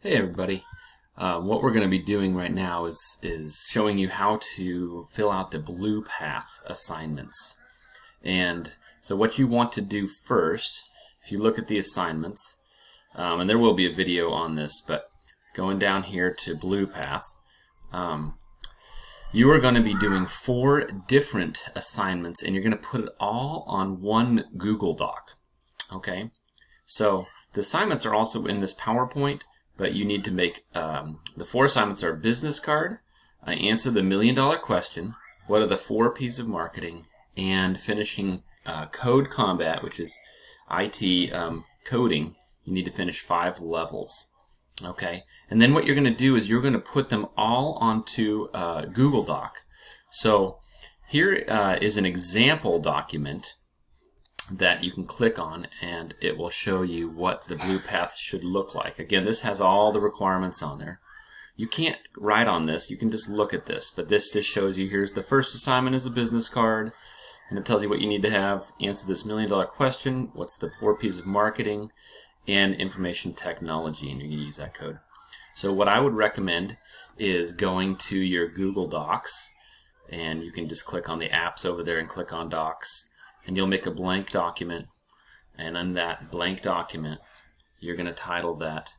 Hey everybody. What we're going to be doing right now is showing you how to fill out the BluePath assignments. And so what you want to do first, if you look at the assignments, and there will be a video on this, but going down here to BluePath, you are going to be doing 4 different assignments, and you're going to put it all on one Google Doc. Okay? So the assignments are also in this PowerPoint, but you need to make, the 4 assignments are business card, answer the $1 million question, what are the 4 P's of marketing, and finishing Code Combat, which is IT coding. You need to finish 5 levels. Okay, and then what you're going to do is you're going to put them all onto Google Doc. So here is an example document that you can click on, and it will show you what the BluePath should look like. Again, this has all the requirements on there. You can't write on this, you can just look at this, but this just shows you here's the first assignment is a business card, and it tells you what you need to have, answer this $1 million question, what's the 4 P's of marketing, and information technology, and you're going to use that code. So what I would recommend is going to your Google Docs, and you can just click on the apps over there and click on Docs, and you'll make a blank document, and on that blank document you're going to title that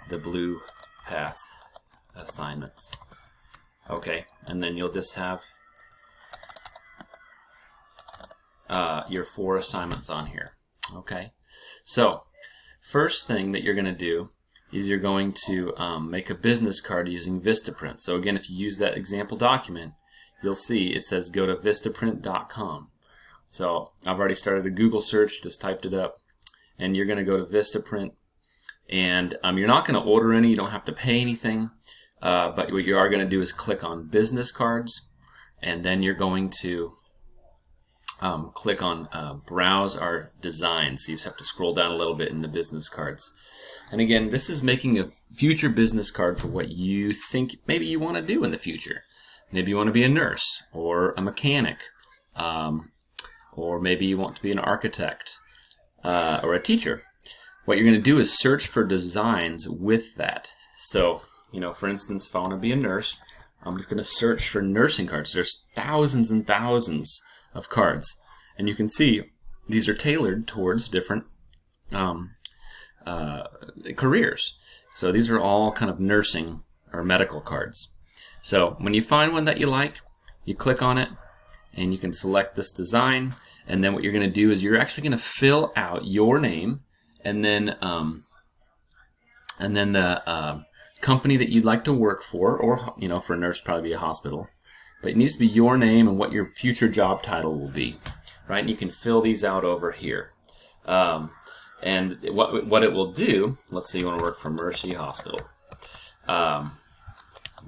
the BluePath assignments. Okay, and then you'll just have your 4 assignments on here. Okay, so first thing that you're going to do is you're going to make a business card using Vistaprint. So again, if you use that example document, you'll see it says go to vistaprint.com. So I've already started a Google search, just typed it up, and you're going to go to Vistaprint, and you're not going to order any, you don't have to pay anything, but what you are going to do is click on business cards, and then you're going to click on browse our designs. So you just have to scroll down a little bit in the business cards. And again, this is making a future business card for what you think maybe you want to do in the future. Maybe you want to be a nurse or a mechanic. Or maybe you want to be an architect or a teacher. What you're going to do is search for designs with that. So, for instance, if I want to be a nurse, I'm just going to search for nursing cards. There's thousands and thousands of cards. And you can see these are tailored towards different careers. So these are all kind of nursing or medical cards. So when you find one that you like, you click on it, and you can select this design, and then what you're going to do is you're actually going to fill out your name, and then the company that you'd like to work for, or for a nurse probably be a hospital, but it needs to be your name and what your future job title will be, right? And you can fill these out over here, and what it will do. Let's say you want to work for Mercy Hospital.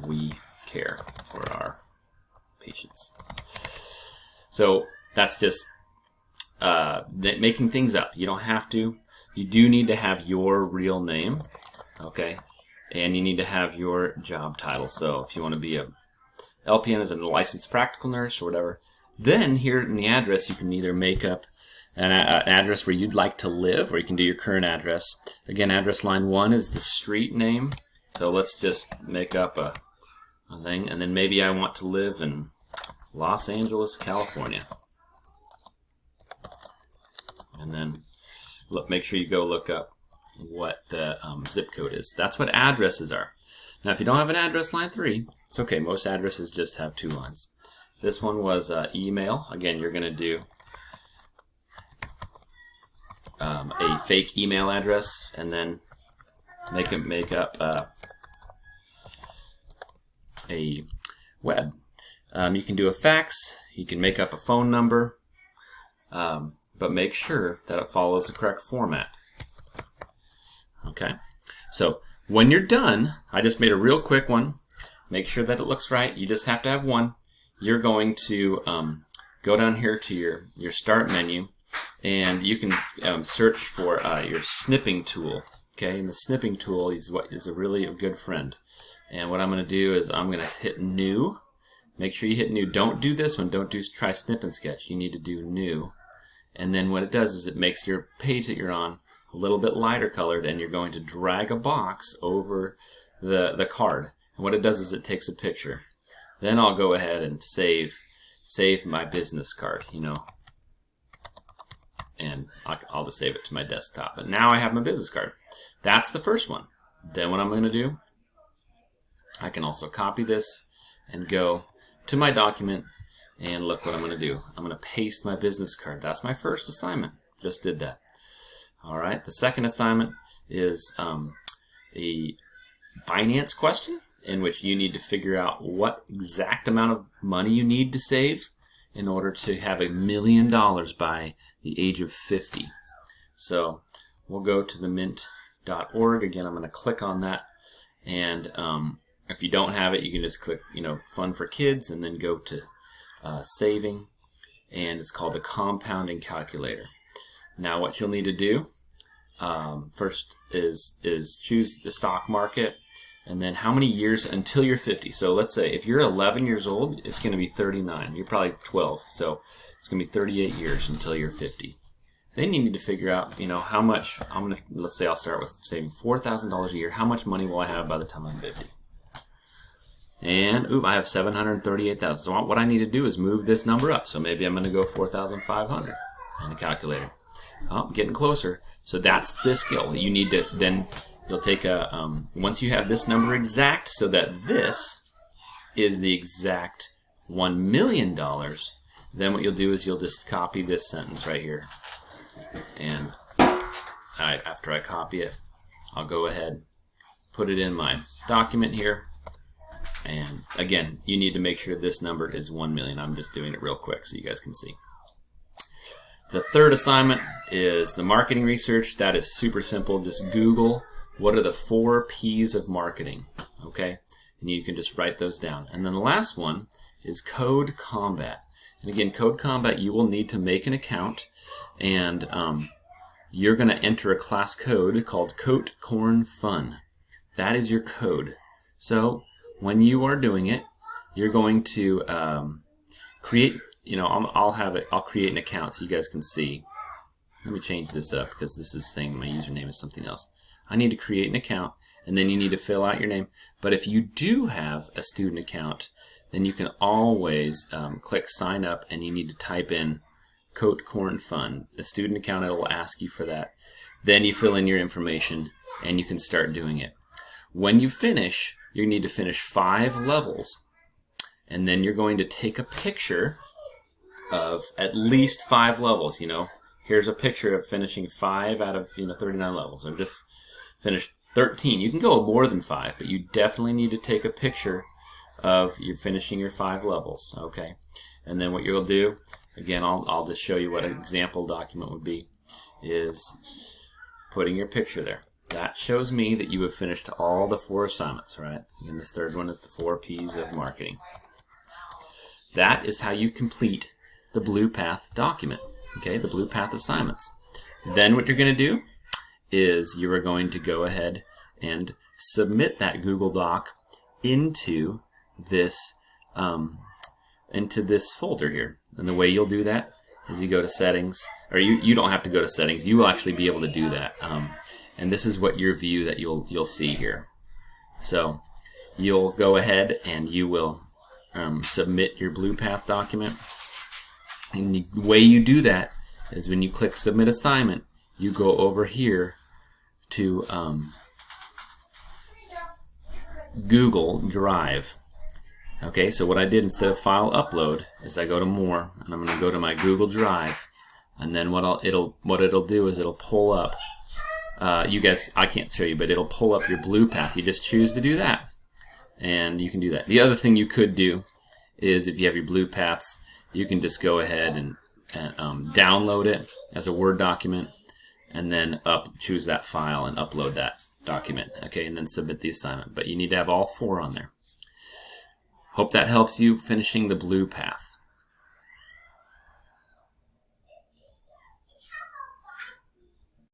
We care for our patients. So that's just making things up. You don't have to. You do need to have your real name, okay? And you need to have your job title. So if you want to be a LPN as a licensed practical nurse or whatever, then here in the address you can either make up an address where you'd like to live, or you can do your current address. Again, address line 1 is the street name. So let's just make up a thing, and then maybe I want to live in Los Angeles, California. And then make sure you go look up what the zip code is. That's what addresses are. Now if you don't have an address line 3, it's okay. Most addresses just have 2 lines. This one was email. Again, you're going to do a fake email address, and then make up a web. You can do a fax, you can make up a phone number, but make sure that it follows the correct format. Okay, so when you're done, I just made a real quick one. Make sure that it looks right. You just have to have one. You're going to go down here to your start menu, and you can search for your snipping tool. Okay, and the snipping tool is a really good friend. And what I'm going to do is I'm going to hit new. Make sure you hit new. Don't do this one. Don't try snip and sketch. You need to do new. And then what it does is it makes your page that you're on a little bit lighter colored, and you're going to drag a box over the card. And what it does is it takes a picture. Then I'll go ahead and save my business card, you know, and I'll just save it to my desktop. But now I have my business card. That's the first one. Then what I'm going to do, I can also copy this and go to my document, and look what I'm going to do. I'm going to paste my business card. That's my first assignment. Just did that. All right. The second assignment is a finance question in which you need to figure out what exact amount of money you need to save in order to have $1 million by the age of 50. So we'll go to the mint.org. Again, I'm going to click on that, and if you don't have it, you can just click, you know, Fun for Kids, and then go to Saving, and it's called the Compounding Calculator. Now what you'll need to do first is choose the stock market, and then how many years until you're 50. So let's say if you're 11 years old, it's going to be 39. You're probably 12, so it's going to be 38 years until you're 50. Then you need to figure out, you know, how much. Let's say I'll start with saving $4,000 a year. How much money will I have by the time I'm 50? And I have $738,000. So what I need to do is move this number up. So maybe I'm going to go 4,500 in the calculator. Oh, I'm getting closer. So that's the skill. You need to then, you'll take a, once you have this number exact, so that this is the exact $1 million, then what you'll do is you'll just copy this sentence right here. And after I copy it, I'll go ahead, put it in my document here. And again, you need to make sure this number is 1 million. I'm just doing it real quick so you guys can see. The third assignment is the marketing research. That is super simple. Just Google what are the 4 P's of marketing. Okay? And you can just write those down. And then the last one is Code Combat. And again, Code Combat, you will need to make an account, and you're going to enter a class code called Coat Corn Fun. That is your code. So when you are doing it, you're going to create, you know, I'll create an account so you guys can see. Let me change this up because this is saying my username is something else. I need to create an account, and then you need to fill out your name. But if you do have a student account, then you can always click sign up, and you need to type in Coat Corn Fun. The student account, it will ask you for that. Then you fill in your information, and you can start doing it. When you finish, you need to finish 5 levels, and then you're going to take a picture of at least 5 levels. You know, here's a picture of finishing 5 out of 39 levels, or just finished 13. You can go more than 5, but you definitely need to take a picture of you finishing your 5 levels. Okay, and then what you'll do, again, I'll just show you what an example document would be, is putting your picture there. That shows me that you have finished all the 4 assignments, right? And this third one is the 4 P's of marketing. That is how you complete the Blue Path document, okay, the Blue Path assignments. Then what you're going to do is you are going to go ahead and submit that Google Doc into this folder here. And the way you'll do that is you go to settings, or you don't have to go to settings. You will actually be able to do that. And this is what your view that you'll see here. So you'll go ahead and you will submit your Blue Path document. And the way you do that is when you click Submit Assignment, you go over here to Google Drive. Okay, so what I did instead of File Upload is I go to More, and I'm going to go to my Google Drive, and then what it'll do is it'll pull up. You guys, I can't show you, but it'll pull up your Blue Path. You just choose to do that, and you can do that. The other thing you could do is if you have your Blue Paths, you can just go ahead and download it as a Word document, and then choose that file and upload that document. Okay, and then submit the assignment. But you need to have all 4 on there. Hope that helps you finishing the Blue Path.